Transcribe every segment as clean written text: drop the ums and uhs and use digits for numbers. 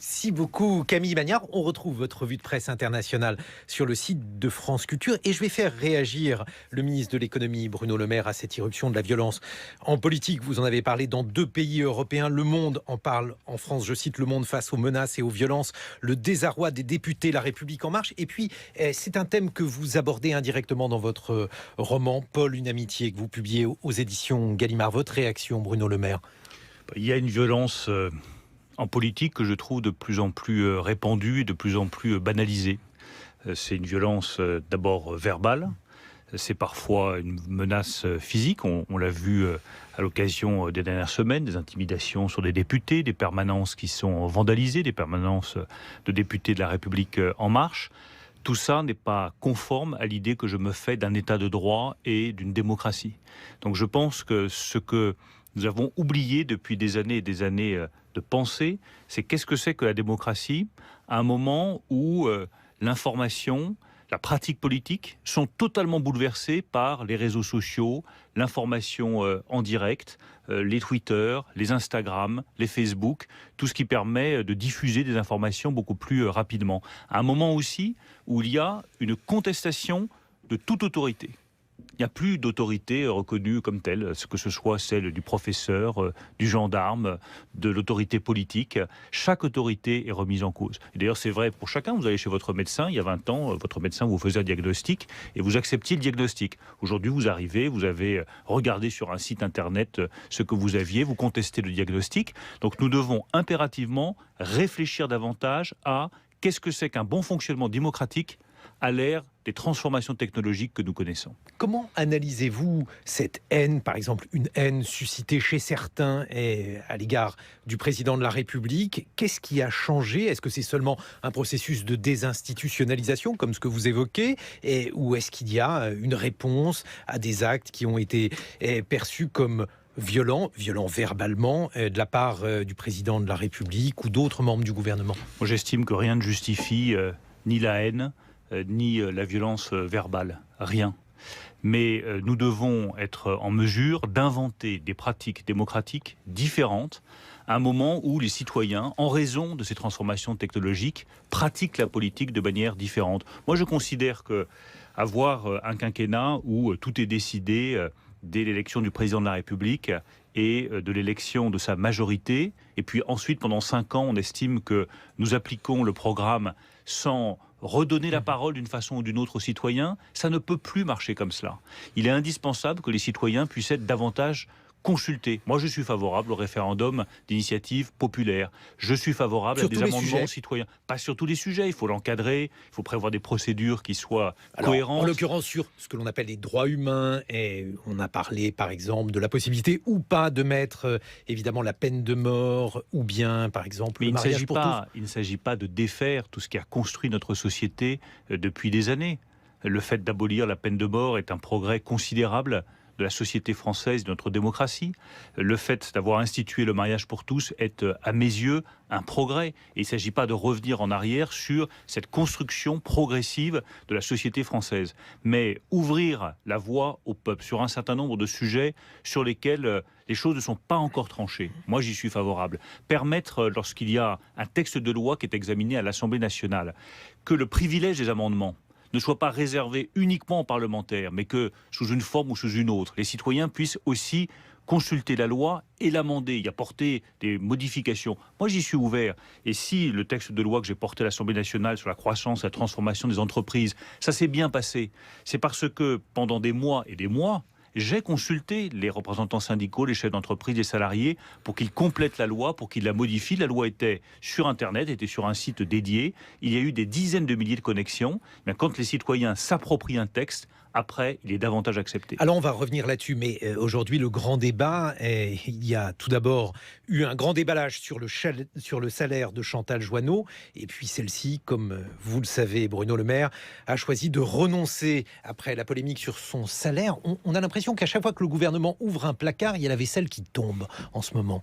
Merci beaucoup Camille Magnard. On retrouve votre revue de presse internationale sur le site de France Culture et je vais faire réagir le ministre de l'économie Bruno Le Maire à cette irruption de la violence en politique. Vous en avez parlé dans 2 pays européens. Le Monde en parle en France. Je cite Le Monde face aux menaces et aux violences. Le désarroi des députés, La République en marche. Et puis c'est un thème que vous abordez indirectement dans votre roman Paul, une amitié que vous publiez aux éditions Gallimard. Votre réaction Bruno Le Maire? Il y a une violence en politique que je trouve de plus en plus répandue et de plus en plus banalisée. C'est une violence d'abord verbale, c'est parfois une menace physique, on l'a vu à l'occasion des dernières semaines, des intimidations sur des députés, des permanences qui sont vandalisées, des permanences de députés de La République en marche. Tout ça n'est pas conforme à l'idée que je me fais d'un état de droit et d'une démocratie. Donc je pense que ce que nous avons oublié depuis des années et des années de penser, c'est qu'est-ce que c'est que la démocratie à un moment où l'information, la pratique politique sont totalement bouleversées par les réseaux sociaux, l'information en direct, les Twitter, les Instagram, les Facebook, tout ce qui permet de diffuser des informations beaucoup plus rapidement. À un moment aussi où il y a une contestation de toute autorité. Il n'y a plus d'autorité reconnue comme telle, que ce soit celle du professeur, du gendarme, de l'autorité politique. Chaque autorité est remise en cause. Et d'ailleurs, c'est vrai pour chacun. Vous allez chez votre médecin, il y a 20 ans, votre médecin vous faisait un diagnostic et vous acceptiez le diagnostic. Aujourd'hui, vous arrivez, vous avez regardé sur un site internet ce que vous aviez, vous contestez le diagnostic. Donc nous devons impérativement réfléchir davantage à qu'est-ce que c'est qu'un bon fonctionnement démocratique à l'ère des transformations technologiques que nous connaissons. Comment analysez-vous cette haine, par exemple une haine suscitée chez certains à l'égard du président de la République? Qu'est-ce qui a changé? Est-ce que c'est seulement un processus de désinstitutionnalisation, comme ce que vous évoquez, ou est-ce qu'il y a une réponse à des actes qui ont été perçus comme violents verbalement, de la part du président de la République ou d'autres membres du gouvernement? Moi, j'estime que rien ne justifie ni la haine, ni la violence verbale, rien. Mais nous devons être en mesure d'inventer des pratiques démocratiques différentes à un moment où les citoyens, en raison de ces transformations technologiques, pratiquent la politique de manière différente. Moi, je considère qu'avoir un quinquennat où tout est décidé dès l'élection du président de la République et de l'élection de sa majorité, et puis ensuite, pendant 5 ans, on estime que nous appliquons le programme sans redonner la parole d'une façon ou d'une autre aux citoyens, ça ne peut plus marcher comme cela. Il est indispensable que les citoyens puissent être davantage consultés. Moi, je suis favorable au référendum d'initiative populaire. Je suis favorable à des amendements citoyens. Pas sur tous les sujets, il faut l'encadrer, il faut prévoir des procédures qui soient cohérentes. En l'occurrence, sur ce que l'on appelle les droits humains, et on a parlé par exemple de la possibilité ou pas de mettre évidemment la peine de mort, ou bien par exemple Mais le mariage pour tous. il ne s'agit pas de défaire tout ce qui a construit notre société depuis des années. Le fait d'abolir la peine de mort est un progrès considérable de la société française, de notre démocratie. Le fait d'avoir institué le mariage pour tous est, à mes yeux, un progrès. Et il ne s'agit pas de revenir en arrière sur cette construction progressive de la société française. Mais ouvrir la voie au peuple sur un certain nombre de sujets sur lesquels les choses ne sont pas encore tranchées. Moi, j'y suis favorable. Permettre, lorsqu'il y a un texte de loi qui est examiné à l'Assemblée nationale, que le privilège des amendements ne soit pas réservé uniquement aux parlementaires, mais que sous une forme ou sous une autre, les citoyens puissent aussi consulter la loi et l'amender, y apporter des modifications. Moi, j'y suis ouvert. Et si le texte de loi que j'ai porté à l'Assemblée nationale sur la croissance et la transformation des entreprises, ça s'est bien passé, c'est parce que pendant des mois et des mois, j'ai consulté les représentants syndicaux, les chefs d'entreprise, les salariés, pour qu'ils complètent la loi, pour qu'ils la modifient. La loi était sur Internet, était sur un site dédié. Il y a eu des dizaines de milliers de connexions. Mais quand les citoyens s'approprient un texte, après, il est davantage accepté. Alors on va revenir là-dessus, mais aujourd'hui le grand débat, il y a tout d'abord eu un grand déballage sur le salaire de Chantal Joanneau, et puis celle-ci, comme vous le savez, Bruno Le Maire, a choisi de renoncer après la polémique sur son salaire. On a l'impression qu'à chaque fois que le gouvernement ouvre un placard, il y a la vaisselle qui tombe en ce moment.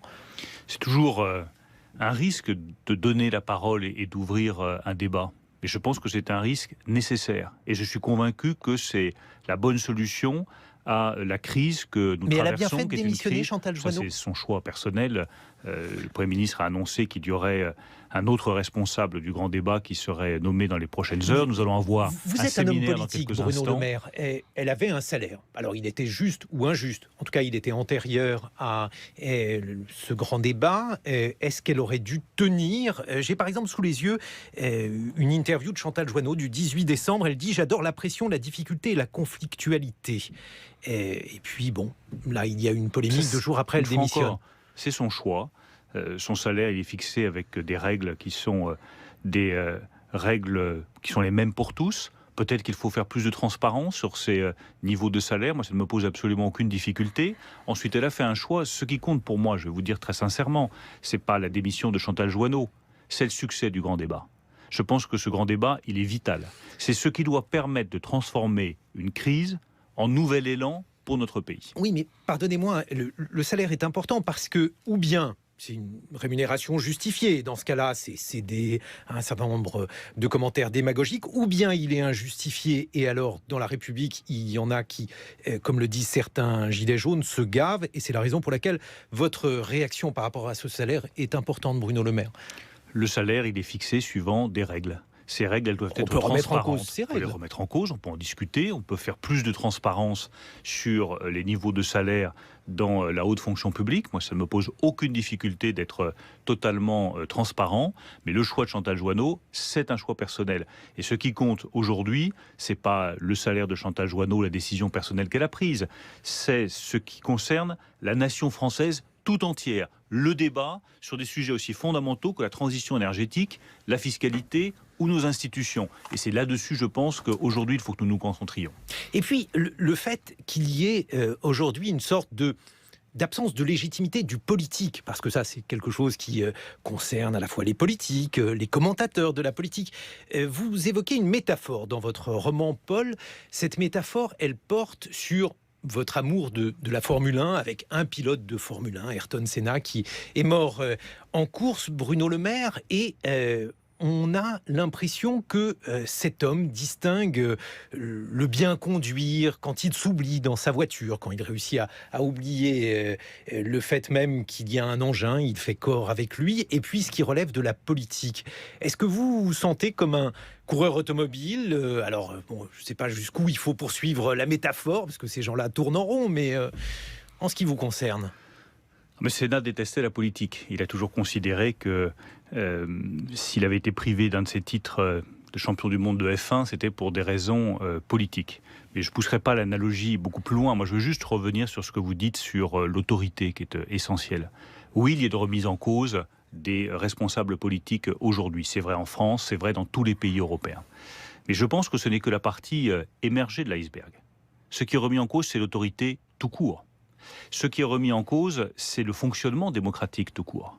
C'est toujours un risque de donner la parole et d'ouvrir un débat. Mais je pense que c'est un risque nécessaire. Et je suis convaincu que c'est la bonne solution à la crise que nous traversons. Mais elle a bien fait de démissionner, Chantal Joanneau. C'est son choix personnel. Le Premier ministre a annoncé qu'il y aurait un autre responsable du grand débat qui serait nommé dans les prochaines heures. Nous allons avoir Vous un êtes un homme séminaire dans politique, quelques Bruno instants. Le Maire. Et elle avait un salaire. Alors, il était juste ou injuste. En tout cas, il était antérieur à ce grand débat. Est-ce qu'elle aurait dû tenir? J'ai par exemple sous les yeux une interview de Chantal Joanneau du 18 décembre. Elle dit « J'adore la pression, la difficulté et la conflictualité ». Et puis, bon, là, il y a une polémique 2 jours après, elle démissionne. C'est son choix. Son salaire, il est fixé avec des règles qui sont des règles qui sont les mêmes pour tous. Peut-être qu'il faut faire plus de transparence sur ces niveaux de salaire. Moi, ça ne me pose absolument aucune difficulté. Ensuite, elle a fait un choix. Ce qui compte pour moi, je vais vous dire très sincèrement, c'est pas la démission de Chantal Joanneau, c'est le succès du grand débat. Je pense que ce grand débat, il est vital. C'est ce qui doit permettre de transformer une crise en nouvel élan pour notre pays. Oui, mais pardonnez-moi, le salaire est important parce que, ou bien, c'est une rémunération justifiée. Dans ce cas-là, c'est un certain nombre de commentaires démagogiques, ou bien il est injustifié. Et alors, dans la République, il y en a qui, comme le disent certains gilets jaunes, se gavent. Et c'est la raison pour laquelle votre réaction par rapport à ce salaire est importante, Bruno Le Maire. Le salaire, il est fixé suivant des règles. Ces règles, elles doivent être transparentes. On peut remettre en cause ces règles. On peut les remettre en cause, on peut en discuter, on peut faire plus de transparence sur les niveaux de salaire dans la haute fonction publique. Moi, ça ne me pose aucune difficulté d'être totalement transparent. Mais le choix de Chantal Joanneau, c'est un choix personnel. Et ce qui compte aujourd'hui, c'est pas le salaire de Chantal Joanneau, la décision personnelle qu'elle a prise. C'est ce qui concerne la nation française tout entière. Le débat sur des sujets aussi fondamentaux que la transition énergétique, la fiscalité ou nos institutions. Et c'est là-dessus, je pense, qu'aujourd'hui, il faut que nous nous concentrions. Et puis, le fait qu'il y ait aujourd'hui une sorte d'absence de légitimité du politique, parce que ça, c'est quelque chose qui concerne à la fois les politiques, les commentateurs de la politique. Vous évoquez une métaphore dans votre roman Paul. Cette métaphore, elle porte sur votre amour de la Formule 1 avec un pilote de Formule 1, Ayrton Senna, qui est mort en course, Bruno Le Maire, et on a l'impression que cet homme distingue le bien conduire quand il s'oublie dans sa voiture, quand il réussit à oublier le fait même qu'il y a un engin, il fait corps avec lui, et puis ce qui relève de la politique. Est-ce que vous vous sentez comme un coureur automobile? Alors, bon, je ne sais pas jusqu'où il faut poursuivre la métaphore, parce que ces gens-là tournent en rond, mais en ce qui vous concerne. Mais Senna détestait la politique. Il a toujours considéré que s'il avait été privé d'un de ses titres de champion du monde de F1, c'était pour des raisons politiques. Mais je ne pousserai pas l'analogie beaucoup plus loin. Moi, je veux juste revenir sur ce que vous dites sur l'autorité, qui est essentielle. Oui, il y a de remise en cause des responsables politiques aujourd'hui. C'est vrai en France, c'est vrai dans tous les pays européens. Mais je pense que ce n'est que la partie émergée de l'iceberg. Ce qui est remis en cause, c'est l'autorité tout court. Ce qui est remis en cause, c'est le fonctionnement démocratique tout court.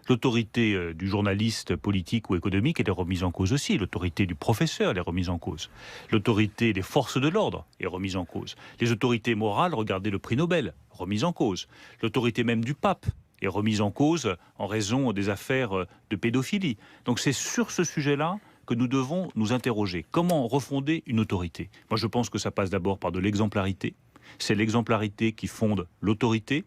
L'autorité du journaliste politique ou économique, elle est remise en cause aussi. L'autorité du professeur, elle est remise en cause. L'autorité des forces de l'ordre est remise en cause. Les autorités morales, regardez le prix Nobel, remise en cause. L'autorité même du pape est remise en cause en raison des affaires de pédophilie. Donc c'est sur ce sujet-là que nous devons nous interroger. Comment refonder une autorité? Moi, je pense que ça passe d'abord par de l'exemplarité. C'est l'exemplarité qui fonde l'autorité.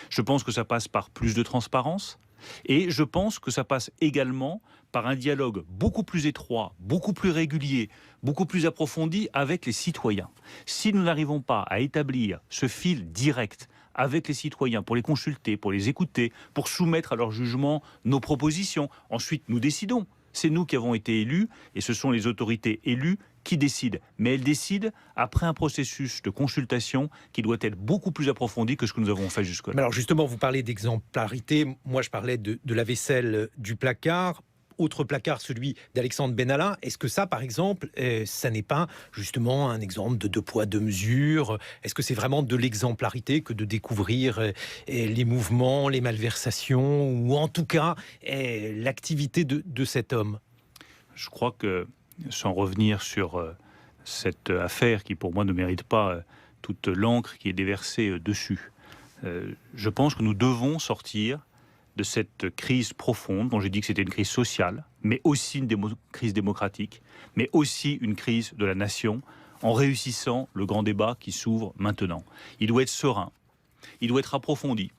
Je pense que ça passe par plus de transparence. Et je pense que ça passe également par un dialogue beaucoup plus étroit, beaucoup plus régulier, beaucoup plus approfondi avec les citoyens. Si nous n'arrivons pas à établir ce fil direct avec les citoyens, pour les consulter, pour les écouter, pour soumettre à leur jugement nos propositions, ensuite nous décidons. C'est nous qui avons été élus et ce sont les autorités élues qui décident. Mais elles décident après un processus de consultation qui doit être beaucoup plus approfondi que ce que nous avons fait jusque-là. Alors justement, vous parlez d'exemplarité. Moi, je parlais de la vaisselle du placard. Autre placard, celui d'Alexandre Benalla. Est-ce que ça, par exemple, ça n'est pas justement un exemple de 2 poids, 2 mesures? Est-ce que c'est vraiment de l'exemplarité que de découvrir les mouvements, les malversations, ou en tout cas l'activité de cet homme? Je crois que, sans revenir sur cette affaire qui, pour moi, ne mérite pas toute l'encre qui est déversée dessus, je pense que nous devons sortir de cette crise profonde, dont j'ai dit que c'était une crise sociale, mais aussi une crise démocratique, mais aussi une crise de la nation, en réussissant le grand débat qui s'ouvre maintenant. Il doit être serein, il doit être approfondi.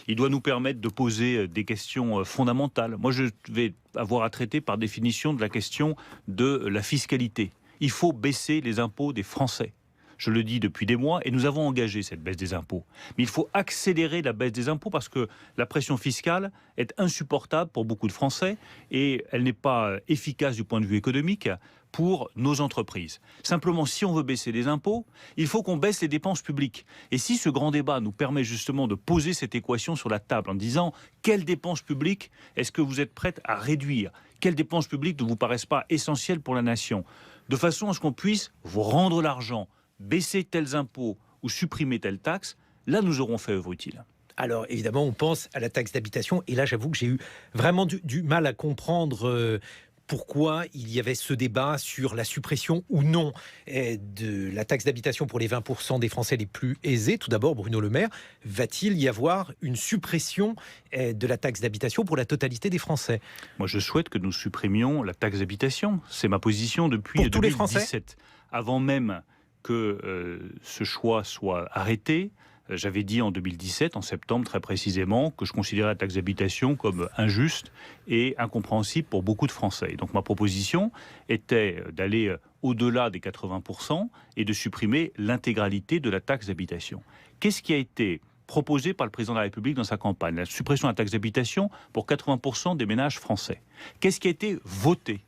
Il doit nous permettre de poser des questions fondamentales. Moi, je vais avoir à traiter par définition de la question de la fiscalité. Il faut baisser les impôts des Français. Je le dis depuis des mois et nous avons engagé cette baisse des impôts. Mais il faut accélérer la baisse des impôts parce que la pression fiscale est insupportable pour beaucoup de Français et elle n'est pas efficace du point de vue économique pour nos entreprises. Simplement, si on veut baisser les impôts, il faut qu'on baisse les dépenses publiques. Et si ce grand débat nous permet justement de poser cette équation sur la table en disant quelles dépenses publiques est-ce que vous êtes prête à réduire ? Quelles dépenses publiques ne vous paraissent pas essentielles pour la nation ? De façon à ce qu'on puisse vous rendre l'argent, baisser tels impôts ou supprimer telle taxe, là nous aurons fait œuvre utile. Alors évidemment, on pense à la taxe d'habitation. Et là, j'avoue que j'ai eu vraiment du mal à comprendre pourquoi il y avait ce débat sur la suppression ou non de la taxe d'habitation pour les 20% des Français les plus aisés. Tout d'abord, Bruno Le Maire, va-t-il y avoir une suppression de la taxe d'habitation pour la totalité des Français ? Moi, je souhaite que nous supprimions la taxe d'habitation. C'est ma position depuis pour tous 2017. Les Français ? Avant même que ce choix soit arrêté, j'avais dit en 2017, en septembre très précisément, que je considérais la taxe d'habitation comme injuste et incompréhensible pour beaucoup de Français. Et donc ma proposition était d'aller au-delà des 80% et de supprimer l'intégralité de la taxe d'habitation. Qu'est-ce qui a été proposé par le président de la République dans sa campagne ? La suppression de la taxe d'habitation pour 80% des ménages français. Qu'est-ce qui a été voté ?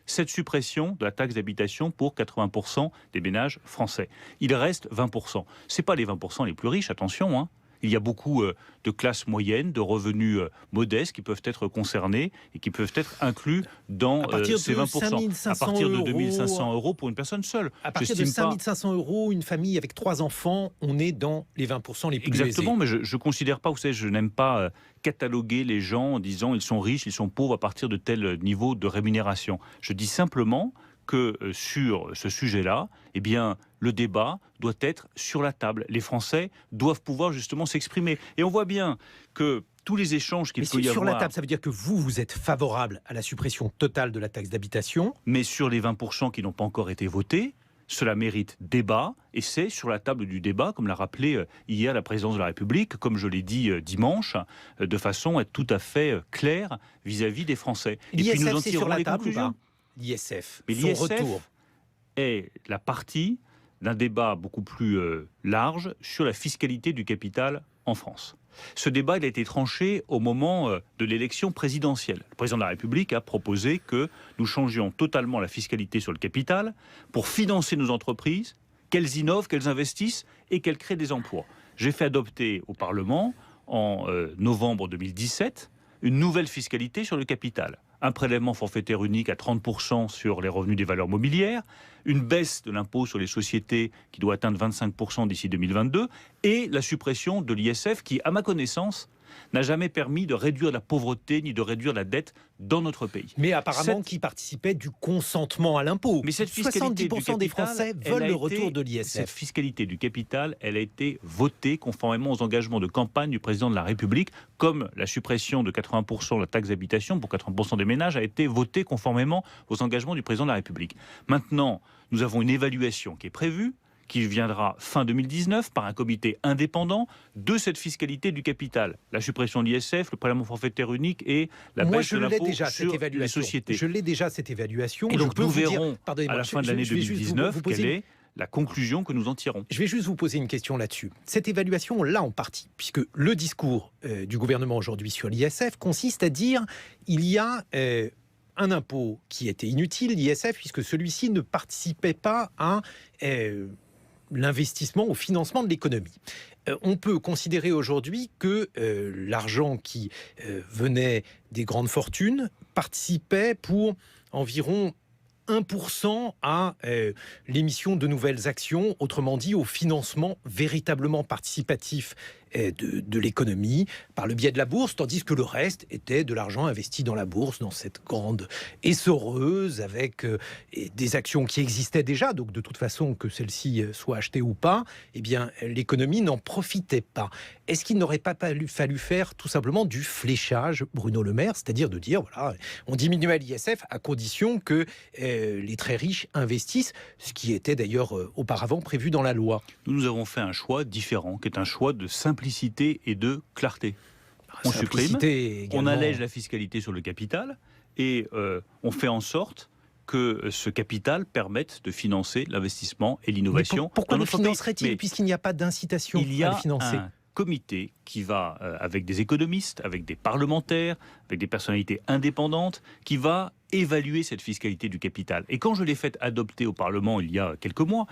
Cette suppression de la taxe d'habitation pour 80% des ménages français. Il reste 20%. Ce n'est pas les 20% les plus riches, attention, hein. Il y a beaucoup de classes moyennes, de revenus modestes qui peuvent être concernés et qui peuvent être inclus dans ces 20%. À partir de 2 500 euros pour une personne seule. À partir de 5 500 euros, une famille avec 3 enfants, on est dans les 20% les plus Exactement, aisés. Mais je ne considère pas, vous savez, je n'aime pas cataloguer les gens en disant ils sont riches, ils sont pauvres à partir de tel niveau de rémunération. Je dis simplement que sur ce sujet-là, eh bien, le débat doit être sur la table. Les Français doivent pouvoir justement s'exprimer. Et on voit bien que tous les échanges qu'il peut y avoir... Sur la table, ça veut dire que vous êtes favorable à la suppression totale de la taxe d'habitation. Mais sur les 20% qui n'ont pas encore été votés, cela mérite débat, et c'est sur la table du débat, comme l'a rappelé hier la présidence de la République, comme je l'ai dit dimanche, de façon à être tout à fait claire vis-à-vis des Français. Et puis nous en tirerons les conclusions. L'ISF, son retour est la partie d'un débat beaucoup plus large sur la fiscalité du capital en France. Ce débat il a été tranché au moment de l'élection présidentielle. Le président de la République a proposé que nous changions totalement la fiscalité sur le capital pour financer nos entreprises, qu'elles innovent, qu'elles investissent et qu'elles créent des emplois. J'ai fait adopter au Parlement, en novembre 2017, une nouvelle fiscalité sur le capital. Un prélèvement forfaitaire unique à 30% sur les revenus des valeurs mobilières, une baisse de l'impôt sur les sociétés qui doit atteindre 25% d'ici 2022, et la suppression de l'ISF qui, à ma connaissance, n'a jamais permis de réduire la pauvreté ni de réduire la dette dans notre pays. Mais apparemment qui participait du consentement à l'impôt. Mais cette fiscalité 70% des Français veulent le retour de l'ISF. Cette fiscalité du capital, elle a été votée conformément aux engagements de campagne du président de la République, comme la suppression de 80% de la taxe d'habitation pour 80% des ménages a été votée conformément aux engagements du président de la République. Maintenant, nous avons une évaluation qui est prévue, qui viendra fin 2019 par un comité indépendant de cette fiscalité du capital. La suppression de l'ISF, le prélèvement forfaitaire unique et la baisse de l'impôt sur les sociétés. Je l'ai déjà, cette évaluation. Et donc nous verrons à la fin de l'année 2019 quelle est la conclusion que nous en tirons. Je vais juste vous poser une question là-dessus. Cette évaluation, on l'a en partie, puisque le discours du gouvernement aujourd'hui sur l'ISF consiste à dire il y a... un impôt qui était inutile, l'ISF, puisque celui-ci ne participait pas à l'investissement, au financement de l'économie. On peut considérer aujourd'hui que l'argent qui venait des grandes fortunes participait pour environ 1% à l'émission de nouvelles actions, autrement dit au financement véritablement participatif de l'économie par le biais de la bourse, tandis que le reste était de l'argent investi dans la bourse, dans cette grande essoreuse avec des actions qui existaient déjà, donc de toute façon que celles-ci soient achetées ou pas, eh bien l'économie n'en profitait pas. Est-ce qu'il n'aurait pas fallu faire tout simplement du fléchage, Bruno Le Maire, c'est-à-dire de dire, voilà, on diminuait l'ISF à condition que les très riches investissent, ce qui était d'ailleurs auparavant prévu dans la loi. Nous avons fait un choix différent, qui est un choix de simplicité et de clarté. On supprime, également. on allège la fiscalité sur le capital et on fait en sorte que ce capital permette de financer l'investissement et l'innovation. Pourquoi le financerait-il puisqu'il n'y a pas d'incitation à le financer? Il y a un comité qui va, avec des économistes, avec des parlementaires, avec des personnalités indépendantes, qui va évaluer cette fiscalité du capital. Et quand je l'ai fait adopter au Parlement il y a quelques mois,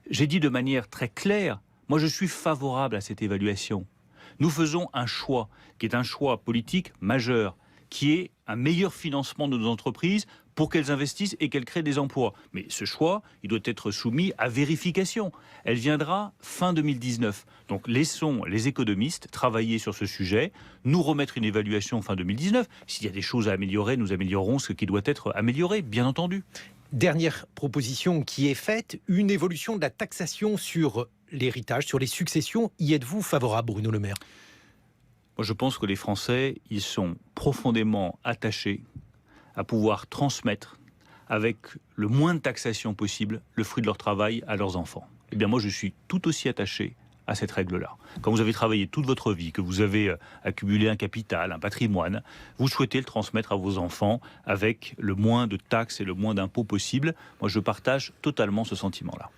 j'ai dit de manière très claire, moi je suis favorable à cette évaluation. Nous faisons un choix, qui est un choix politique majeur, qui est un meilleur financement de nos entreprises pour qu'elles investissent et qu'elles créent des emplois. Mais ce choix, il doit être soumis à vérification. Elle viendra fin 2019. Donc laissons les économistes travailler sur ce sujet, nous remettre une évaluation fin 2019. S'il y a des choses à améliorer, nous améliorerons ce qui doit être amélioré, bien entendu. Dernière proposition qui est faite, une évolution de la taxation sur l'héritage, sur les successions. Y êtes-vous favorable, Bruno Le Maire? Moi, je pense que les Français, ils sont profondément attachés à pouvoir transmettre avec le moins de taxation possible le fruit de leur travail à leurs enfants. Eh bien, moi, je suis tout aussi attaché à cette règle-là. Quand vous avez travaillé toute votre vie, que vous avez accumulé un capital, un patrimoine, vous souhaitez le transmettre à vos enfants avec le moins de taxes et le moins d'impôts possible. Moi, je partage totalement ce sentiment-là.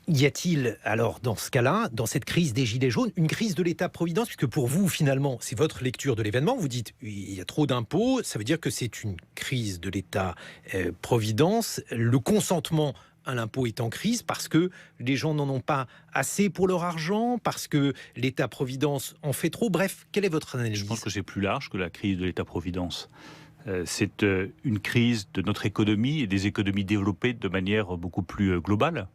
Y a-t-il alors dans ce cas-là, dans cette crise des Gilets jaunes, une crise de l'État-providence? Puisque pour vous, finalement, c'est votre lecture de l'événement. Vous dites il y a trop d'impôts, ça veut dire que c'est une crise de l'État-providence. Le consentement à l'impôt est en crise parce que les gens n'en ont pas assez pour leur argent, parce que l'État-providence en fait trop. Bref, quelle est votre analyse? Je pense que c'est plus large que la crise de l'État-providence. C'est une crise de notre économie et des économies développées de manière beaucoup plus globale.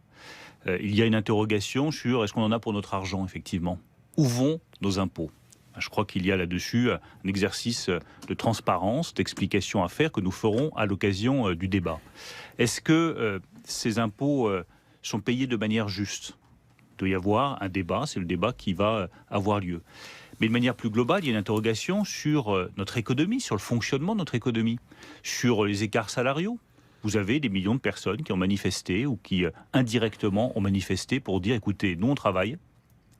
Il y a une interrogation sur est-ce qu'on en a pour notre argent, effectivement. Où vont nos impôts? Je crois qu'il y a là-dessus un exercice de transparence, d'explication à faire que nous ferons à l'occasion du débat. Est-ce que ces impôts sont payés de manière juste? Il doit y avoir un débat, c'est le débat qui va avoir lieu. Mais de manière plus globale, il y a une interrogation sur notre économie, sur le fonctionnement de notre économie, sur les écarts salariaux. Vous avez des millions de personnes qui ont manifesté ou qui indirectement ont manifesté pour dire écoutez, nous on travaille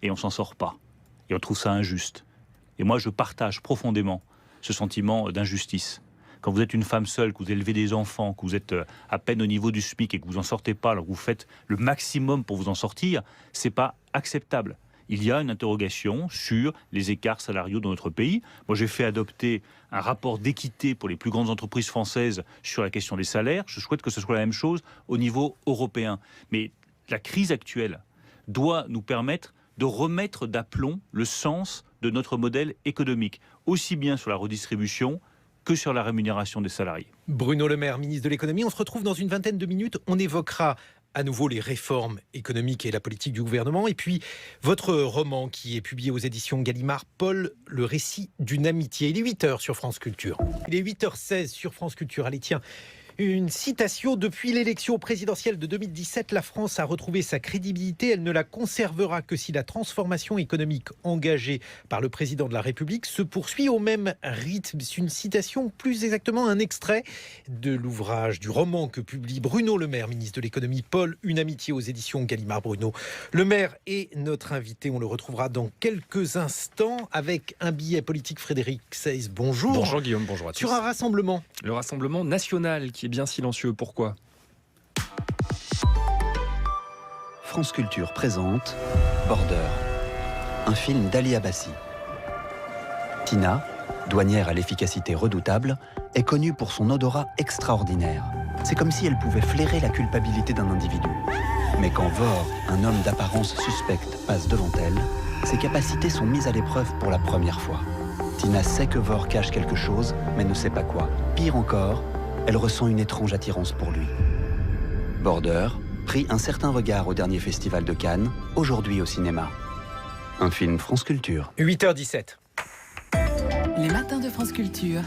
et on s'en sort pas. Et on trouve ça injuste. Et moi je partage profondément ce sentiment d'injustice. Quand vous êtes une femme seule, que vous élevez des enfants, que vous êtes à peine au niveau du SMIC et que vous n'en sortez pas, alors que vous faites le maximum pour vous en sortir, c'est pas acceptable. Il y a une interrogation sur les écarts salariaux dans notre pays. Moi, j'ai fait adopter un rapport d'équité pour les plus grandes entreprises françaises sur la question des salaires. Je souhaite que ce soit la même chose au niveau européen. Mais la crise actuelle doit nous permettre de remettre d'aplomb le sens de notre modèle économique, aussi bien sur la redistribution que sur la rémunération des salariés. Bruno Le Maire, ministre de l'économie. On se retrouve dans une vingtaine de minutes. On évoquera à nouveau les réformes économiques et la politique du gouvernement. Et puis, votre roman qui est publié aux éditions Gallimard, Paul, le récit d'une amitié. Il est 8h sur France Culture. Il est 8h16 sur France Culture. Allez, tiens, une citation. Depuis l'élection présidentielle de 2017, la France a retrouvé sa crédibilité. Elle ne la conservera que si la transformation économique engagée par le président de la République se poursuit au même rythme. C'est une citation, plus exactement un extrait de l'ouvrage, du roman que publie Bruno Le Maire, ministre de l'économie. Paul, une amitié aux éditions Gallimard. Bruno Le Maire est notre invité. On le retrouvera dans quelques instants avec un billet politique. Frédéric Seyss, bonjour. Bonjour Guillaume, bonjour à tous. Sur un rassemblement. Le Rassemblement national qui est bien silencieux. Pourquoi ? France Culture présente Border, un film d'Ali Abbasi. Tina, douanière à l'efficacité redoutable, est connue pour son odorat extraordinaire. C'est comme si elle pouvait flairer la culpabilité d'un individu. Mais quand Vore, un homme d'apparence suspecte, passe devant elle, ses capacités sont mises à l'épreuve pour la première fois. Tina sait que Vore cache quelque chose, mais ne sait pas quoi. Pire encore, elle ressent une étrange attirance pour lui. Border prit un certain regard au dernier festival de Cannes, aujourd'hui au cinéma. Un film France Culture. 8h17. Les matins de France Culture.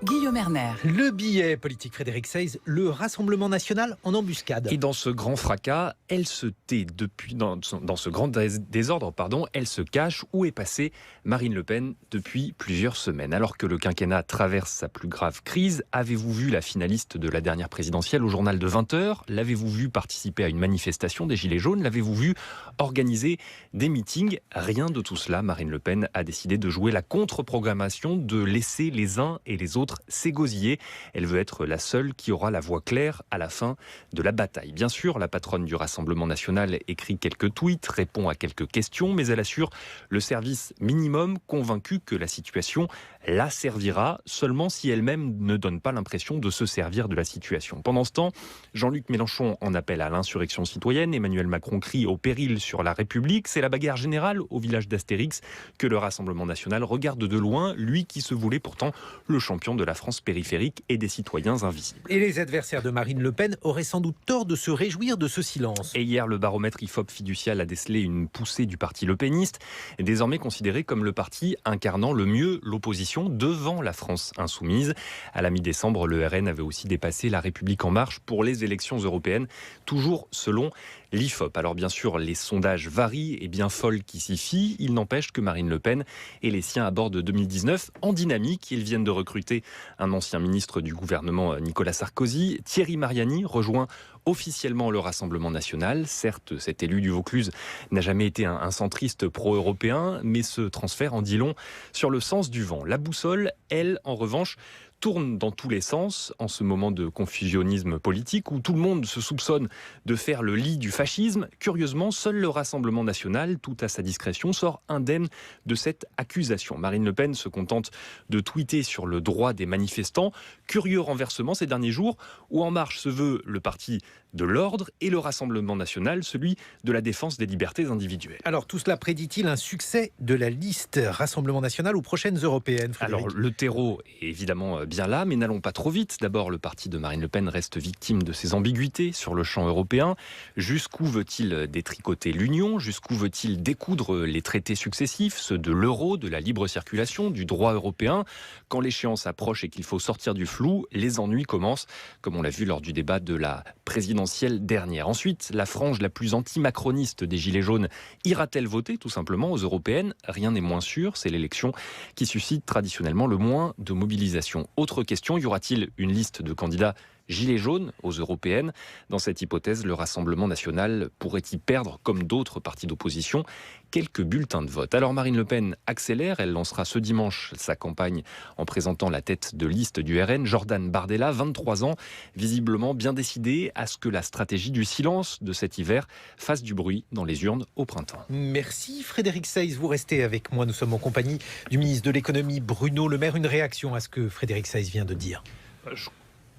Guillaume Erner. Le billet politique, Frédéric Seyss, le Rassemblement national en embuscade. Et dans ce grand fracas, elle se tait depuis, dans ce grand désordre, elle se cache. Où est passée Marine Le Pen depuis plusieurs semaines? Alors que le quinquennat traverse sa plus grave crise, avez-vous vu la finaliste de la dernière présidentielle au journal de 20h? L'avez-vous vu participer à une manifestation des Gilets jaunes? L'avez-vous vu organiser des meetings? Rien de tout cela. Marine Le Pen a décidé de jouer la contre-programmation, de laisser les uns et les autres s'égosiller. Elle veut être la seule qui aura la voix claire à la fin de la bataille. Bien sûr, la patronne du Rassemblement national écrit quelques tweets, répond à quelques questions, mais elle assure le service minimum, convaincue que la situation la servira, seulement si elle-même ne donne pas l'impression de se servir de la situation. Pendant ce temps, Jean-Luc Mélenchon en appelle à l'insurrection citoyenne, Emmanuel Macron crie au péril sur la République. C'est la bagarre générale au village d'Astérix que le Rassemblement national regarde de loin, lui qui se voulait pourtant le champion de la France périphérique et des citoyens invisibles. Et les adversaires de Marine Le Pen auraient sans doute tort de se réjouir de ce silence. Et hier, le baromètre IFOP fiducial a décelé une poussée du parti lepéniste, désormais considéré comme le parti incarnant le mieux l'opposition devant la France insoumise. À la mi-décembre, le RN avait aussi dépassé la République en marche pour les élections européennes, toujours selon l'IFOP. Alors bien sûr, les sondages varient et bien folles qui s'y fient. Il n'empêche que Marine Le Pen et les siens abordent 2019 en dynamique. Ils viennent de recruter un ancien ministre du gouvernement, Nicolas Sarkozy. Thierry Mariani rejoint officiellement le Rassemblement national. Certes, cet élu du Vaucluse n'a jamais été un centriste pro-européen, mais ce transfert en dit long sur le sens du vent. La boussole, elle, en revanche, tourne dans tous les sens en ce moment de confusionnisme politique où tout le monde se soupçonne de faire le lit du fascisme. Curieusement, seul le Rassemblement national, tout à sa discrétion, sort indemne de cette accusation. Marine Le Pen se contente de tweeter sur le droit des manifestants. Curieux renversement ces derniers jours où En Marche se veut le parti de l'ordre et le Rassemblement national celui de la défense des libertés individuelles. Alors tout cela prédit-il un succès de la liste Rassemblement national aux prochaines européennes, Frédéric? Alors le terreau est évidemment bien là, mais n'allons pas trop vite. D'abord, le parti de Marine Le Pen reste victime de ses ambiguïtés sur le champ européen. Jusqu'où veut-il détricoter l'Union? Jusqu'où veut-il découdre les traités successifs, ceux de l'euro, de la libre circulation, du droit européen? Quand l'échéance approche et qu'il faut sortir du flou, les ennuis commencent, comme on l'a vu lors du débat de la présidentielle dernière. Ensuite, la frange la plus anti-macroniste des Gilets jaunes ira-t-elle voter tout simplement aux européennes? Rien n'est moins sûr, c'est l'élection qui suscite traditionnellement le moins de mobilisation. Autre question, y aura-t-il une liste de candidats Gilets jaunes aux européennes? Dans cette hypothèse, le Rassemblement national pourrait y perdre, comme d'autres partis d'opposition, quelques bulletins de vote. Alors Marine Le Pen accélère, elle lancera ce dimanche sa campagne en présentant la tête de liste du RN, Jordan Bardella, 23 ans, visiblement bien décidé à ce que la stratégie du silence de cet hiver fasse du bruit dans les urnes au printemps. Merci Frédéric Seyss, vous restez avec moi, nous sommes en compagnie du ministre de l'économie Bruno Le Maire. Une réaction à ce que Frédéric Seyss vient de dire? Je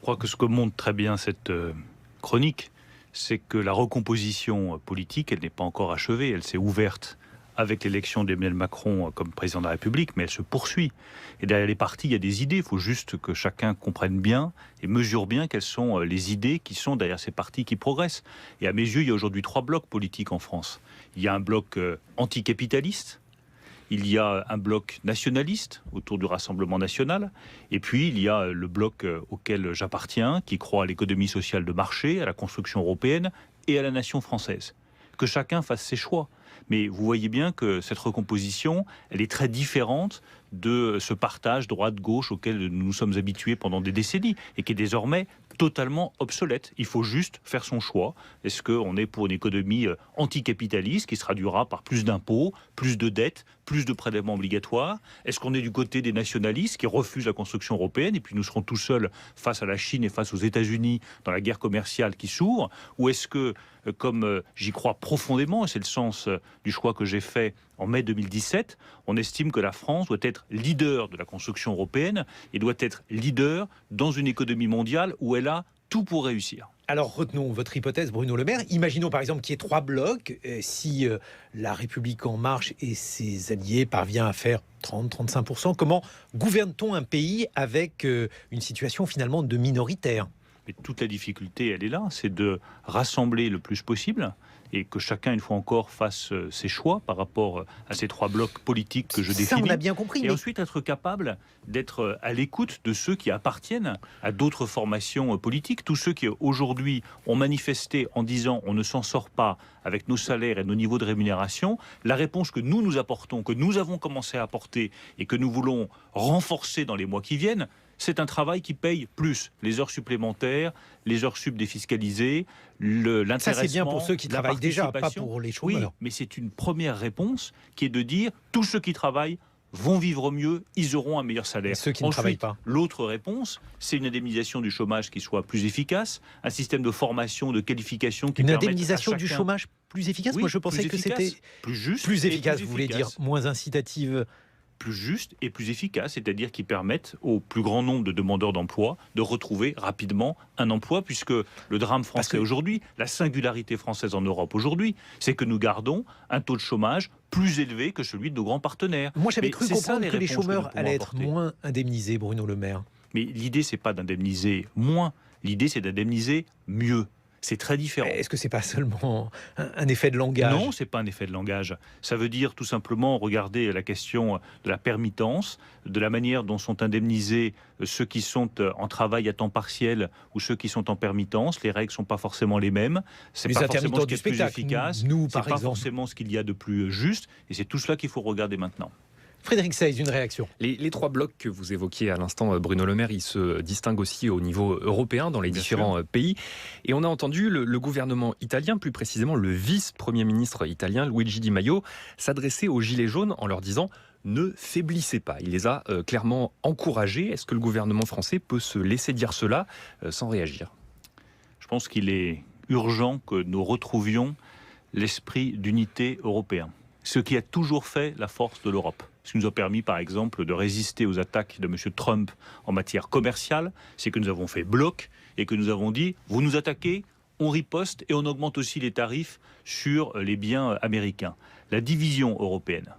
crois que ce que montre très bien cette chronique, c'est que la recomposition politique, elle n'est pas encore achevée. Elle s'est ouverte avec l'élection d'Emmanuel Macron comme président de la République, mais elle se poursuit. Et derrière les partis, il y a des idées. Il faut juste que chacun comprenne bien et mesure bien quelles sont les idées qui sont derrière ces partis qui progressent. Et à mes yeux, il y a aujourd'hui 3 blocs politiques en France. Il y a un bloc anticapitaliste. Il y a un bloc nationaliste autour du Rassemblement national. Et puis, il y a le bloc auquel j'appartiens, qui croit à l'économie sociale de marché, à la construction européenne et à la nation française. Que chacun fasse ses choix. Mais vous voyez bien que cette recomposition, elle est très différente de ce partage droite-gauche auquel nous nous sommes habitués pendant des décennies et qui est désormais totalement obsolète. Il faut juste faire son choix. Est-ce qu'on est pour une économie anticapitaliste qui se traduira par plus d'impôts, plus de dettes, plus de prélèvements obligatoires? Est-ce qu'on est du côté des nationalistes qui refusent la construction européenne et puis nous serons tout seuls face à la Chine et face aux États-Unis dans la guerre commerciale qui s'ouvre? Ou est-ce que, comme j'y crois profondément, et c'est le sens du choix que j'ai fait en mai 2017, on estime que la France doit être leader de la construction européenne et doit être leader dans une économie mondiale où elle a tout pour réussir. Alors retenons votre hypothèse, Bruno Le Maire. Imaginons par exemple qu'il y ait 3 blocs. Si la République en marche et ses alliés parvient à faire 30-35%, comment gouverne-t-on un pays avec une situation finalement de minoritaire? Mais toute la difficulté, elle est là, c'est de rassembler le plus possible et que chacun, une fois encore, fasse ses choix par rapport à ces 3 blocs politiques que je définis. Ça, on a bien compris. Et ensuite, être capable d'être à l'écoute de ceux qui appartiennent à d'autres formations politiques, tous ceux qui, aujourd'hui, ont manifesté en disant on ne s'en sort pas avec nos salaires et nos niveaux de rémunération. La réponse que nous apportons, que nous avons commencé à apporter et que nous voulons renforcer dans les mois qui viennent, c'est un travail qui paye plus. Les heures supplémentaires, les heures sub défiscalisées, l'intéressement. Ça, c'est bien pour ceux qui travaillent déjà, pas pour les chômeurs. Oui, mais c'est une première réponse qui est de dire tous ceux qui travaillent vont vivre mieux, ils auront un meilleur salaire. Et ceux qui ne travaillent pas. L'autre réponse, c'est une indemnisation du chômage qui soit plus efficace, un système de formation, de qualification qui permette à chacun... Une indemnisation du chômage plus efficace. Oui, moi, je pensais que c'était plus juste, plus efficace. Plus vous voulez dire moins incitative. Plus juste et plus efficace, c'est-à-dire qui permettent au plus grand nombre de demandeurs d'emploi de retrouver rapidement un emploi, puisque le drame français aujourd'hui, la singularité française en Europe aujourd'hui, c'est que nous gardons un taux de chômage plus élevé que celui de nos grands partenaires. Moi, j'avais cru comprendre que les chômeurs allaient être moins indemnisés, Bruno Le Maire. Mais l'idée, c'est pas d'indemniser moins, l'idée, c'est d'indemniser mieux. C'est très différent. Est-ce que c'est pas seulement un effet de langage? Non, c'est pas un effet de langage. Ça veut dire tout simplement regarder la question de la permittence, de la manière dont sont indemnisés ceux qui sont en travail à temps partiel ou ceux qui sont en permittence. Les règles sont pas forcément les mêmes. C'est pas forcément ce qui est plus efficace. C'est pas forcément ce qu'il y a de plus juste. Et c'est tout cela qu'il faut regarder maintenant. Frédéric Seyss, une réaction. Les 3 blocs que vous évoquiez à l'instant, Bruno Le Maire, ils se distinguent aussi au niveau européen dans les différents pays. Et on a entendu le gouvernement italien, plus précisément le vice-premier ministre italien, Luigi Di Maio, s'adresser aux Gilets jaunes en leur disant « ne faiblissez pas ». Il les a clairement encouragés. Est-ce que le gouvernement français peut se laisser dire cela sans réagir? Je pense qu'il est urgent que nous retrouvions l'esprit d'unité européen. Ce qui a toujours fait la force de l'Europe. Ce qui nous a permis, par exemple, de résister aux attaques de M. Trump en matière commerciale, c'est que nous avons fait bloc et que nous avons dit, vous nous attaquez, on riposte et on augmente aussi les tarifs sur les biens américains. La division européenne,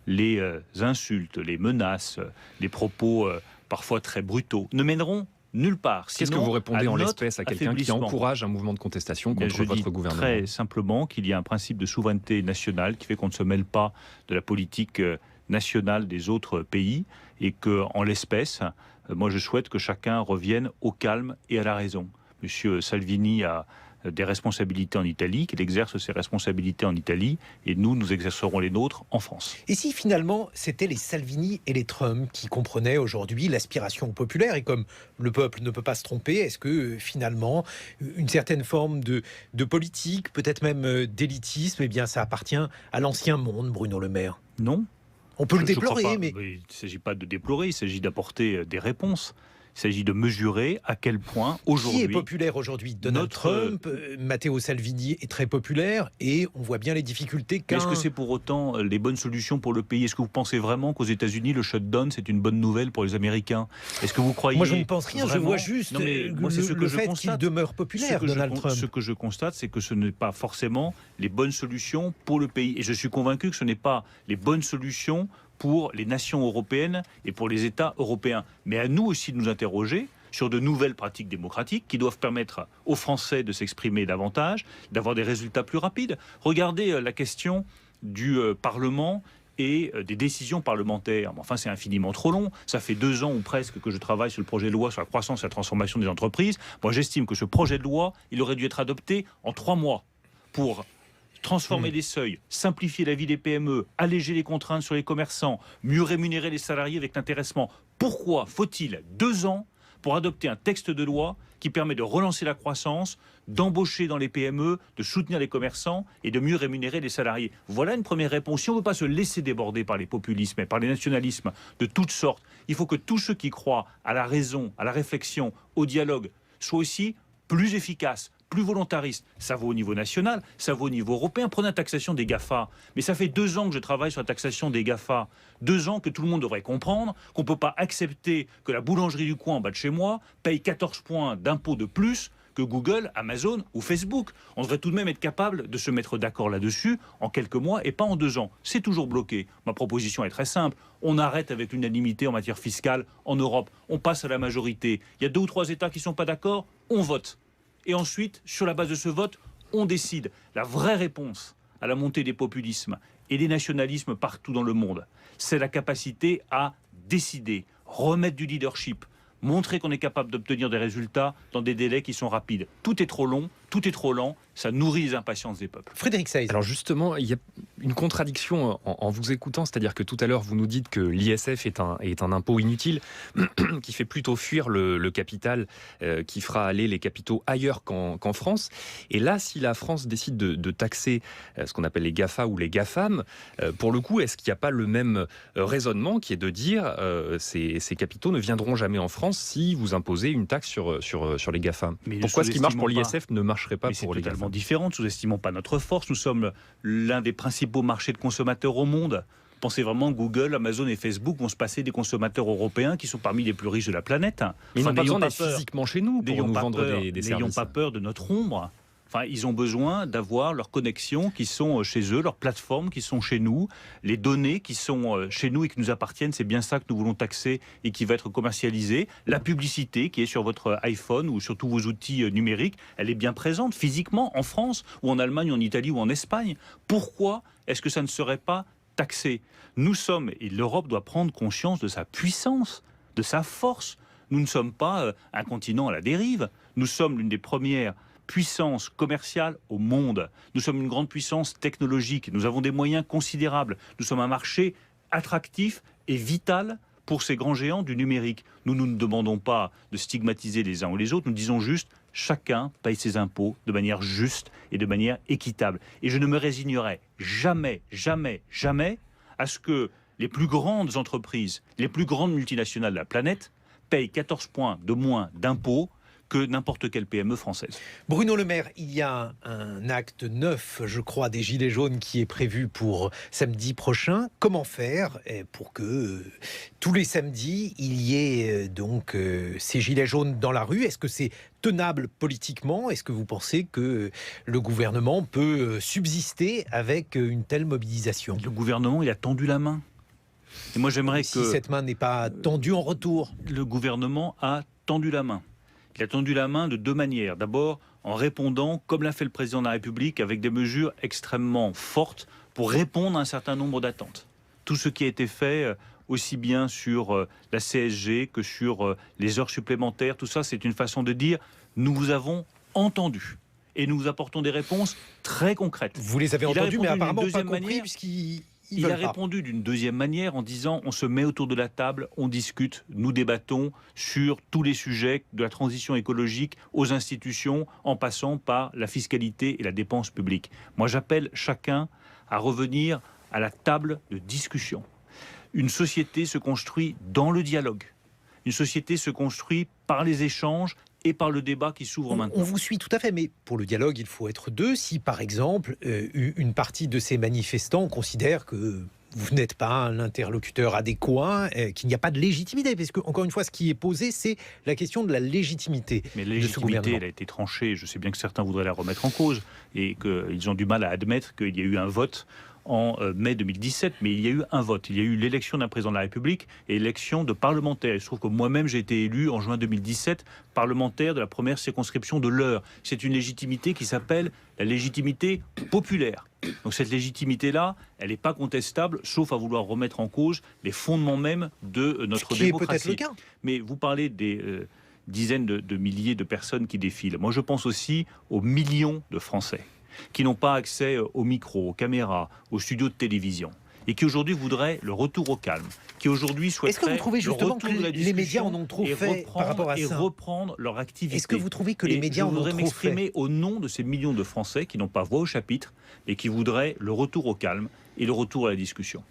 les insultes, les menaces, les propos parfois très brutaux, ne mèneront nulle part. Qu'est-ce que vous répondez en l'espèce à quelqu'un qui encourage un mouvement de contestation contre votre gouvernement? Très simplement qu'il y a un principe de souveraineté nationale qui fait qu'on ne se mêle pas de la politique nationale des autres pays et qu'en l'espèce, moi je souhaite que chacun revienne au calme et à la raison. Monsieur Salvini a des responsabilités en Italie, qu'il exerce ses responsabilités en Italie, et nous exercerons les nôtres en France. Et si finalement c'était les Salvini et les Trump qui comprenaient aujourd'hui l'aspiration populaire, et comme le peuple ne peut pas se tromper, est-ce que finalement une certaine forme de politique, peut-être même d'élitisme, eh bien ça appartient à l'ancien monde, Bruno Le Maire? Non. On peut le déplorer, mais... Il ne s'agit pas de déplorer, il s'agit d'apporter des réponses. Il s'agit de mesurer à quel point aujourd'hui... Qui est populaire aujourd'hui? Donald Trump, Matteo Salvini est très populaire et on voit bien les difficultés qu'a... Est-ce que c'est pour autant les bonnes solutions pour le pays? Est-ce que vous pensez vraiment qu'aux États-Unis le shutdown c'est une bonne nouvelle pour les Américains? Est-ce que vous croyez... Moi je ne pense rien, vraiment... je vois juste le fait qu'il demeure populaire, Donald Trump. Ce que je constate, c'est que ce n'est pas forcément les bonnes solutions pour le pays. Et je suis convaincu que ce n'est pas les bonnes solutions pour les nations européennes et pour les États européens. Mais à nous aussi de nous interroger sur de nouvelles pratiques démocratiques qui doivent permettre aux Français de s'exprimer davantage, d'avoir des résultats plus rapides. Regardez la question du Parlement et des décisions parlementaires. Enfin, c'est infiniment trop long. Ça fait 2 ans ou presque que je travaille sur le projet de loi sur la croissance et la transformation des entreprises. Moi, j'estime que ce projet de loi, il aurait dû être adopté en 3 mois pour transformer les seuils, simplifier la vie des PME, alléger les contraintes sur les commerçants, mieux rémunérer les salariés avec l'intéressement. Pourquoi faut-il 2 ans pour adopter un texte de loi qui permet de relancer la croissance, d'embaucher dans les PME, de soutenir les commerçants et de mieux rémunérer les salariés? Voilà une première réponse. Si on ne veut pas se laisser déborder par les populismes et par les nationalismes de toutes sortes, il faut que tous ceux qui croient à la raison, à la réflexion, au dialogue, soient aussi plus efficaces, plus volontariste. Ça vaut au niveau national, ça vaut au niveau européen. Prenez la taxation des GAFA. Mais ça fait 2 ans que je travaille sur la taxation des GAFA. 2 ans que tout le monde devrait comprendre qu'on ne peut pas accepter que la boulangerie du coin en bas de chez moi paye 14 points d'impôts de plus que Google, Amazon ou Facebook. On devrait tout de même être capable de se mettre d'accord là-dessus en quelques mois et pas en 2 ans. C'est toujours bloqué. Ma proposition est très simple. On arrête avec l'unanimité en matière fiscale en Europe. On passe à la majorité. Il y a 2 ou 3 États qui ne sont pas d'accord, on vote. Et ensuite, sur la base de ce vote, on décide. La vraie réponse à la montée des populismes et des nationalismes partout dans le monde, c'est la capacité à décider, remettre du leadership, montrer qu'on est capable d'obtenir des résultats dans des délais qui sont rapides. Tout est trop long, tout est trop lent, ça nourrit les impatiences des peuples. Frédéric Seyss. Alors justement, il y a une contradiction en vous écoutant, c'est-à-dire que tout à l'heure, vous nous dites que l'ISF est un impôt inutile, qui fait plutôt fuir le capital, qui fera aller les capitaux ailleurs qu'en France. Et là, si la France décide de taxer ce qu'on appelle les GAFA ou les GAFAM, pour le coup, est-ce qu'il n'y a pas le même raisonnement qui est de dire ces capitaux ne viendront jamais en France si vous imposez une taxe sur les GAFAM? Pourquoi ce qui marche pour l'ISF ne marcherait pas pour les GAFAM? C'est totalement différent, ne sous-estimons pas notre force. Nous sommes l'un des principaux marchés de consommateurs au monde. Pensez vraiment que Google, Amazon et Facebook vont se passer des consommateurs européens qui sont parmi les plus riches de la planète. Mais ils n'ont pas besoin d'être physiquement chez nous pour nous vendre des services. N'ayons pas peur de notre ombre. Enfin, ils ont besoin d'avoir leurs connexions qui sont chez eux, leurs plateformes qui sont chez nous, les données qui sont chez nous et qui nous appartiennent. C'est bien ça que nous voulons taxer et qui va être commercialisé. La publicité qui est sur votre iPhone ou sur tous vos outils numériques, elle est bien présente physiquement en France ou en Allemagne, en Italie ou en Espagne. Pourquoi est-ce que ça ne serait pas taxé? Nous sommes, et l'Europe doit prendre conscience de sa puissance, de sa force. Nous ne sommes pas un continent à la dérive. Nous sommes l'une des premières puissance commerciale au monde. Nous sommes une grande puissance technologique. Nous avons des moyens considérables. Nous sommes un marché attractif et vital pour ces grands géants du numérique. Nous ne demandons pas de stigmatiser les uns ou les autres. Nous disons juste chacun paye ses impôts de manière juste et de manière équitable. Et je ne me résignerai jamais, jamais, jamais à ce que les plus grandes entreprises, les plus grandes multinationales de la planète payent 14 points de moins d'impôts que n'importe quelle PME française. Bruno Le Maire, il y a un acte 9, je crois, des Gilets jaunes qui est prévu pour samedi prochain. Comment faire pour que tous les samedis, il y ait donc ces Gilets jaunes dans la rue? Est-ce que c'est tenable politiquement? Est-ce que vous pensez que le gouvernement peut subsister avec une telle mobilisation? Le gouvernement, il a tendu la main. Et moi, j'aimerais que... Si cette main n'est pas tendue en retour. Le gouvernement a tendu la main. Il a tendu la main de deux manières. D'abord, en répondant, comme l'a fait le président de la République, avec des mesures extrêmement fortes pour répondre à un certain nombre d'attentes. Tout ce qui a été fait, aussi bien sur la CSG que sur les heures supplémentaires, tout ça, c'est une façon de dire « nous vous avons entendu ». Et nous vous apportons des réponses très concrètes. Vous les avez entendues, mais apparemment pas compris, puisqu'il... Il a répondu d'une deuxième manière en disant on se met autour de la table, on discute, nous débattons sur tous les sujets de la transition écologique aux institutions en passant par la fiscalité et la dépense publique. Moi j'appelle chacun à revenir à la table de discussion. Une société se construit dans le dialogue. Une société se construit par les échanges et par le débat qui s'ouvre maintenant. On vous suit tout à fait, mais pour le dialogue, il faut être deux. Si, par exemple, une partie de ces manifestants considère que vous n'êtes pas l'interlocuteur adéquat, qu'il n'y a pas de légitimité, parce que, encore une fois, ce qui est posé, c'est la question de la légitimité. Mais la légitimité, elle a été tranchée. Je sais bien que certains voudraient la remettre en cause et qu'ils ont du mal à admettre qu'il y a eu un vote en mai 2017, mais il y a eu un vote. Il y a eu l'élection d'un président de la République et l'élection de parlementaires. Il se trouve que moi-même, j'ai été élu en juin 2017 parlementaire de la première circonscription de l'Eure. C'est une légitimité qui s'appelle la légitimité populaire. Donc cette légitimité-là, elle n'est pas contestable, sauf à vouloir remettre en cause les fondements même de notre démocratie. Est peut-être le cas. Mais vous parlez des dizaines de milliers de personnes qui défilent. Moi, je pense aussi aux millions de Français qui n'ont pas accès aux micros, aux caméras, aux studios de télévision, et qui aujourd'hui voudraient le retour au calme, qui aujourd'hui souhaiteraient... Est-ce que vous trouvez justement que les médias en ont trop fait par rapport à ça ? Et reprendre leur activité. Est-ce que vous trouvez que les médias en ont trop fait ? Je voudrais m'exprimer au nom de ces millions de Français qui n'ont pas voix au chapitre et qui voudraient le retour au calme et le retour à la discussion.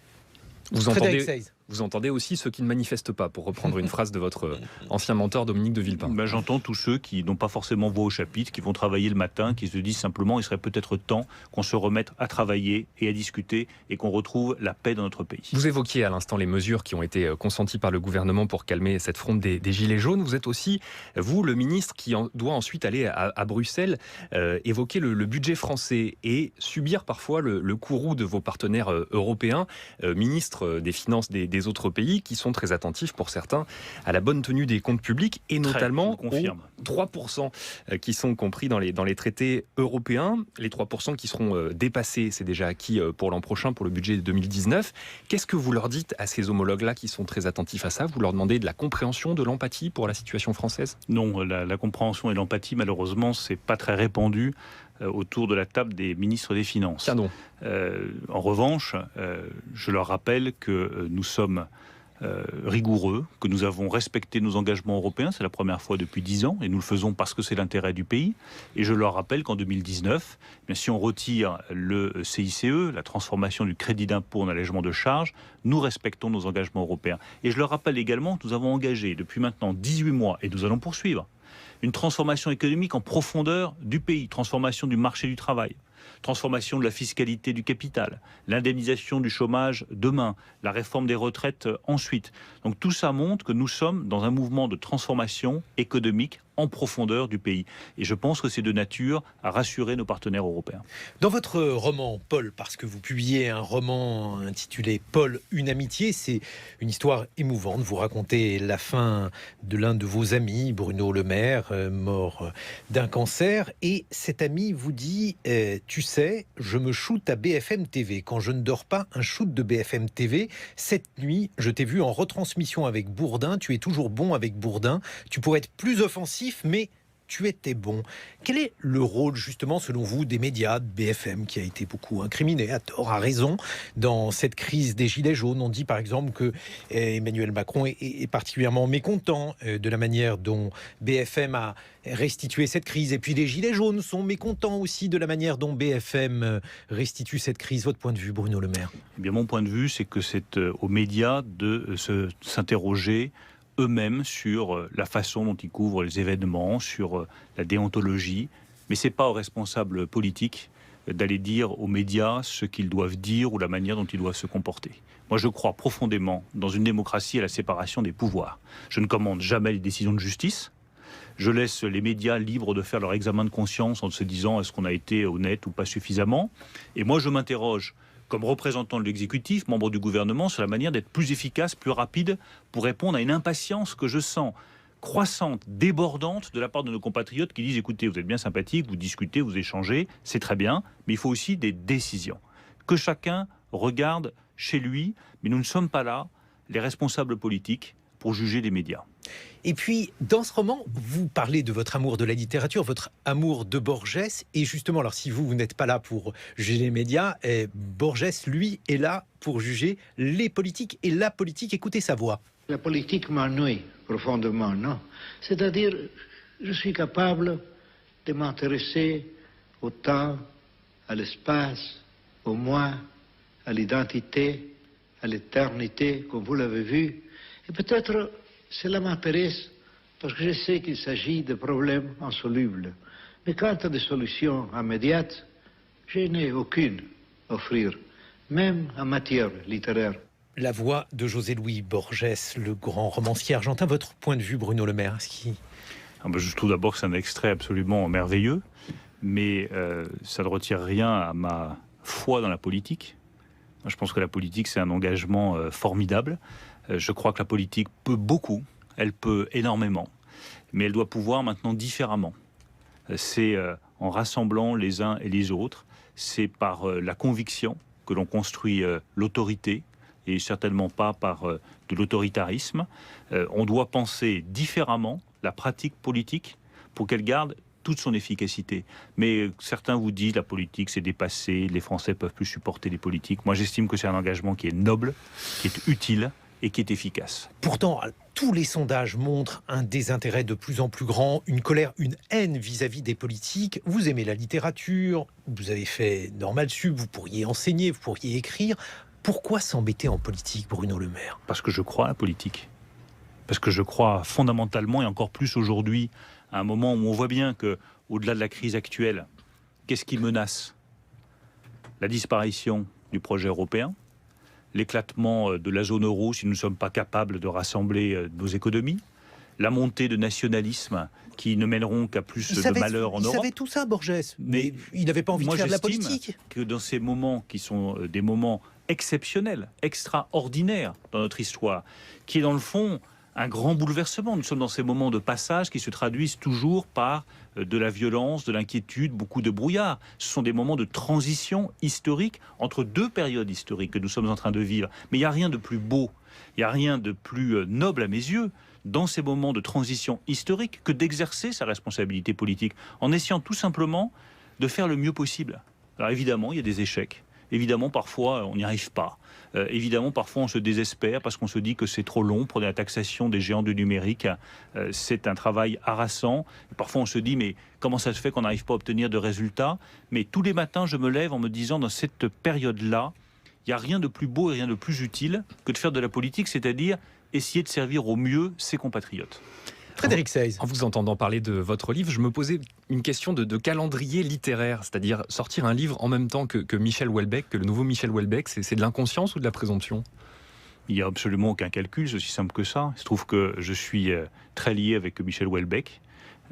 Vous entendez aussi ceux qui ne manifestent pas, pour reprendre une phrase de votre ancien mentor Dominique de Villepin. J'entends tous ceux qui n'ont pas forcément voix au chapitre, qui vont travailler le matin, qui se disent simplement il serait peut-être temps qu'on se remette à travailler et à discuter et qu'on retrouve la paix dans notre pays. Vous évoquiez à l'instant les mesures qui ont été consenties par le gouvernement pour calmer cette fronde des Gilets jaunes. Vous êtes aussi, vous, le ministre qui doit ensuite aller à Bruxelles, évoquer le budget français et subir parfois le courroux de vos partenaires européens, ministre des Finances des des autres pays qui sont très attentifs pour certains à la bonne tenue des comptes publics et notamment aux 3% qui sont compris dans les traités européens. Les 3% qui seront dépassés, c'est déjà acquis pour l'an prochain, pour le budget de 2019. Qu'est-ce que vous leur dites à ces homologues-là qui sont très attentifs à ça? Vous leur demandez de la compréhension, de l'empathie pour la situation française? Non, la compréhension et l'empathie, malheureusement, c'est pas très répandu autour de la table des ministres des Finances. Tiens donc. En revanche, je leur rappelle que nous sommes rigoureux, que nous avons respecté nos engagements européens, c'est la première fois depuis 10 ans, et nous le faisons parce que c'est l'intérêt du pays. Et je leur rappelle qu'en 2019, si on retire le CICE, la transformation du crédit d'impôt en allègement de charges, nous respectons nos engagements européens. Et je leur rappelle également que nous avons engagé depuis maintenant 18 mois, et nous allons poursuivre, une transformation économique en profondeur du pays, transformation du marché du travail, transformation de la fiscalité du capital, l'indemnisation du chômage demain, la réforme des retraites ensuite. Donc tout ça montre que nous sommes dans un mouvement de transformation économique en profondeur du pays. Et je pense que c'est de nature à rassurer nos partenaires européens. Dans votre roman, Paul, parce que vous publiez un roman intitulé Paul, une amitié, c'est une histoire émouvante. Vous racontez la fin de l'un de vos amis, Bruno Le Maire, mort d'un cancer. Et cet ami vous dit, tu sais, je me shoot à BFM TV. Quand je ne dors pas, un shoot de BFM TV. Cette nuit, je t'ai vu en retransmission avec Bourdin. Tu es toujours bon avec Bourdin. Tu pourrais être plus offensif, mais tu étais bon. Quel est le rôle, justement, selon vous, des médias, de BFM, qui a été beaucoup incriminé, à tort, à raison, dans cette crise des Gilets jaunes? On dit, par exemple, que Emmanuel Macron est particulièrement mécontent de la manière dont BFM a restitué cette crise. Et puis les Gilets jaunes sont mécontents aussi de la manière dont BFM restitue cette crise. Votre point de vue, Bruno Le Maire? Eh bien, mon point de vue, c'est que c'est aux médias de s'interroger eux-mêmes sur la façon dont ils couvrent les événements, sur la déontologie. Mais ce n'est pas aux responsables politiques d'aller dire aux médias ce qu'ils doivent dire ou la manière dont ils doivent se comporter. Moi, je crois profondément dans une démocratie à la séparation des pouvoirs. Je ne commande jamais les décisions de justice. Je laisse les médias libres de faire leur examen de conscience en se disant est-ce qu'on a été honnête ou pas suffisamment. Et moi, je m'interroge comme représentant de l'exécutif, membre du gouvernement, sur la manière d'être plus efficace, plus rapide, pour répondre à une impatience que je sens croissante, débordante de la part de nos compatriotes qui disent écoutez, vous êtes bien sympathique, vous discutez, vous échangez, c'est très bien, mais il faut aussi des décisions. Que chacun regarde chez lui, mais nous ne sommes pas là, les responsables politiques, pour juger les médias. Et puis, dans ce roman, vous parlez de votre amour de la littérature, votre amour de Borges. Et justement, alors si vous n'êtes pas là pour juger les médias, Borges, lui, est là pour juger les politiques et la politique. Écoutez sa voix. La politique m'ennuie profondément, non? C'est-à-dire, je suis capable de m'intéresser au temps, à l'espace, au moi, à l'identité, à l'éternité, comme vous l'avez vu. Et peut-être cela m'intéresse parce que je sais qu'il s'agit de problèmes insolubles. Mais quant à des solutions immédiates, je n'ai aucune à offrir, même en matière littéraire. La voix de José-Louis Borges, le grand romancier argentin. Votre point de vue, Bruno Le Maire? Je trouve d'abord que c'est un extrait absolument merveilleux, mais ça ne retire rien à ma foi dans la politique. Je pense que la politique, c'est un engagement formidable. Je crois que la politique peut beaucoup, elle peut énormément, mais elle doit pouvoir maintenant différemment. C'est en rassemblant les uns et les autres, c'est par la conviction que l'on construit l'autorité, et certainement pas par de l'autoritarisme. On doit penser différemment la pratique politique pour qu'elle garde toute son efficacité. Mais certains vous disent la politique c'est dépassé, les Français peuvent plus supporter les politiques. Moi j'estime que c'est un engagement qui est noble, qui est utile et qui est efficace. Pourtant, tous les sondages montrent un désintérêt de plus en plus grand, une colère, une haine vis-à-vis des politiques. Vous aimez la littérature, vous avez fait Normal Sup, vous pourriez enseigner, vous pourriez écrire. Pourquoi s'embêter en politique, Bruno Le Maire? Parce que je crois à la politique. Parce que je crois fondamentalement, et encore plus aujourd'hui, à un moment où on voit bien que, au-delà de la crise actuelle, qu'est-ce qui menace? La disparition du projet européen, l'éclatement de la zone euro si nous ne sommes pas capables de rassembler nos économies, la montée de nationalismes qui ne mèneront qu'à plus de malheur en Europe. Il savait tout ça, Borges, mais il n'avait pas envie de faire de la politique. Que dans ces moments qui sont des moments exceptionnel, extraordinaire dans notre histoire, qui est dans le fond un grand bouleversement. Nous sommes dans ces moments de passage qui se traduisent toujours par de la violence, de l'inquiétude, beaucoup de brouillard. Ce sont des moments de transition historique entre deux périodes historiques que nous sommes en train de vivre. Mais il n'y a rien de plus beau, il n'y a rien de plus noble à mes yeux dans ces moments de transition historique que d'exercer sa responsabilité politique en essayant tout simplement de faire le mieux possible. Alors évidemment, il y a des échecs. Évidemment, parfois, on n'y arrive pas. Évidemment, parfois, on se désespère parce qu'on se dit que c'est trop long. Prenez la taxation des géants du numérique. C'est un travail harassant. Parfois, on se dit, mais comment ça se fait qu'on n'arrive pas à obtenir de résultats? Mais tous les matins, je me lève en me disant, dans cette période-là, il n'y a rien de plus beau et rien de plus utile que de faire de la politique, c'est-à-dire essayer de servir au mieux ses compatriotes. Frédéric Seyss. En vous entendant parler de votre livre, je me posais une question de calendrier littéraire, c'est-à-dire sortir un livre en même temps que Michel Houellebecq, que le nouveau Michel Houellebecq, c'est de l'inconscience ou de la présomption? Il n'y a absolument aucun calcul, c'est aussi simple que ça. Il se trouve que je suis très lié avec Michel Houellebecq.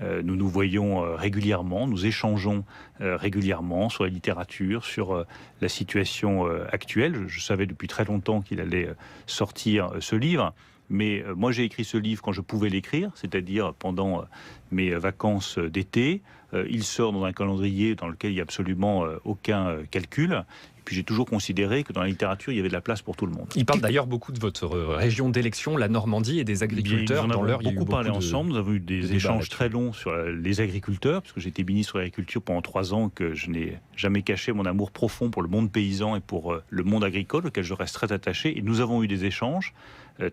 Nous nous voyons régulièrement, nous échangeons régulièrement sur la littérature, sur la situation actuelle. Je savais depuis très longtemps qu'il allait sortir ce livre. Mais moi, j'ai écrit ce livre quand je pouvais l'écrire, c'est-à-dire pendant mes vacances d'été. Il sort dans un calendrier dans lequel il n'y a absolument aucun calcul. Et puis j'ai toujours considéré que dans la littérature, il y avait de la place pour tout le monde. Il parle d'ailleurs beaucoup de votre région d'élection, la Normandie, et des agriculteurs. Dans l'heure, il y a eu beaucoup parlé ensemble. Nous avons eu des échanges très longs sur les agriculteurs, puisque j'ai été ministre de l'Agriculture pendant 3 ans, que je n'ai jamais caché mon amour profond pour le monde paysan et pour le monde agricole, auquel je reste très attaché. Et nous avons eu des échanges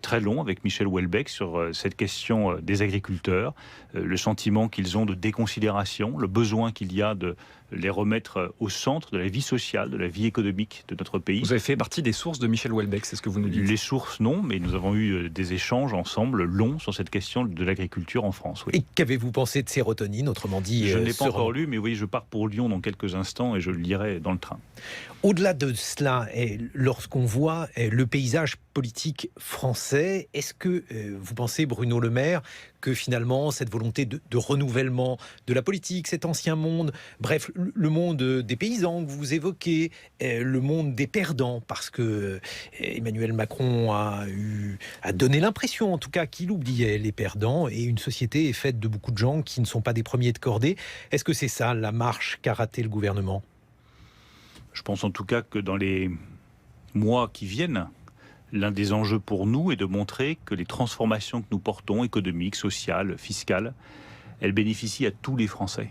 très long avec Michel Houellebecq sur cette question des agriculteurs, le sentiment qu'ils ont de déconsidération, le besoin qu'il y a de les remettre au centre de la vie sociale, de la vie économique de notre pays. Vous avez fait partie des sources de Michel Houellebecq, c'est ce que vous nous dites? Les sources, non, mais nous avons eu des échanges ensemble longs sur cette question de l'agriculture en France. Oui. Et qu'avez-vous pensé de Sérotonine, autrement dit? Je ne l'ai pas encore lu, mais oui, je pars pour Lyon dans quelques instants et je le lirai dans le train. Au-delà de cela, lorsqu'on voit le paysage politique français, est-ce que vous pensez, Bruno Le Maire, que finalement cette volonté de renouvellement de la politique, cet ancien monde, bref, le monde des paysans que vous évoquez, le monde des perdants, parce que Emmanuel Macron a donné l'impression, en tout cas, qu'il oubliait les perdants, et une société est faite de beaucoup de gens qui ne sont pas des premiers de cordée. Est-ce que c'est ça la marche qu'a raté le gouvernement? Je pense en tout cas que dans les mois qui viennent, l'un des enjeux pour nous est de montrer que les transformations que nous portons, économiques, sociales, fiscales, elles bénéficient à tous les Français,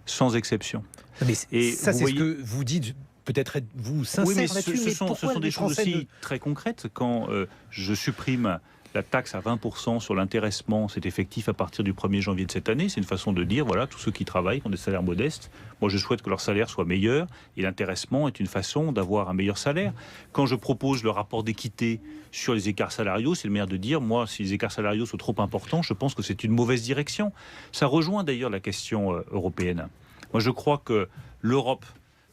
sans exception. Mais et ça, c'est ce que vous dites, peut-être êtes-vous sincère oui, mais là-dessus, ce sont des choses aussi ne... très concrètes. Quand je supprime la taxe à 20% sur l'intéressement, c'est effectif à partir du 1er janvier de cette année. C'est une façon de dire, voilà, tous ceux qui travaillent, qui ont des salaires modestes, moi je souhaite que leur salaire soit meilleur, et l'intéressement est une façon d'avoir un meilleur salaire. Quand je propose le rapport d'équité sur les écarts salariaux, c'est le meilleur de dire, moi, si les écarts salariaux sont trop importants, je pense que c'est une mauvaise direction. Ça rejoint d'ailleurs la question européenne. Moi je crois que l'Europe,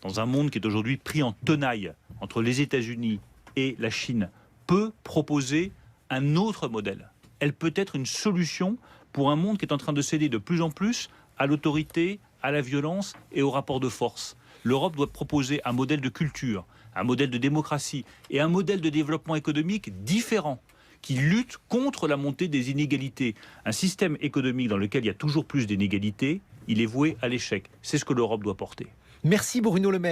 dans un monde qui est aujourd'hui pris en tenaille entre les États-Unis et la Chine, peut proposer un autre modèle. Elle peut être une solution pour un monde qui est en train de céder de plus en plus à l'autorité, à la violence et au rapport de force. L'Europe doit proposer un modèle de culture, un modèle de démocratie et un modèle de développement économique différent qui lutte contre la montée des inégalités. Un système économique dans lequel il y a toujours plus d'inégalités, il est voué à l'échec. C'est ce que l'Europe doit porter. Merci Bruno Le Maire.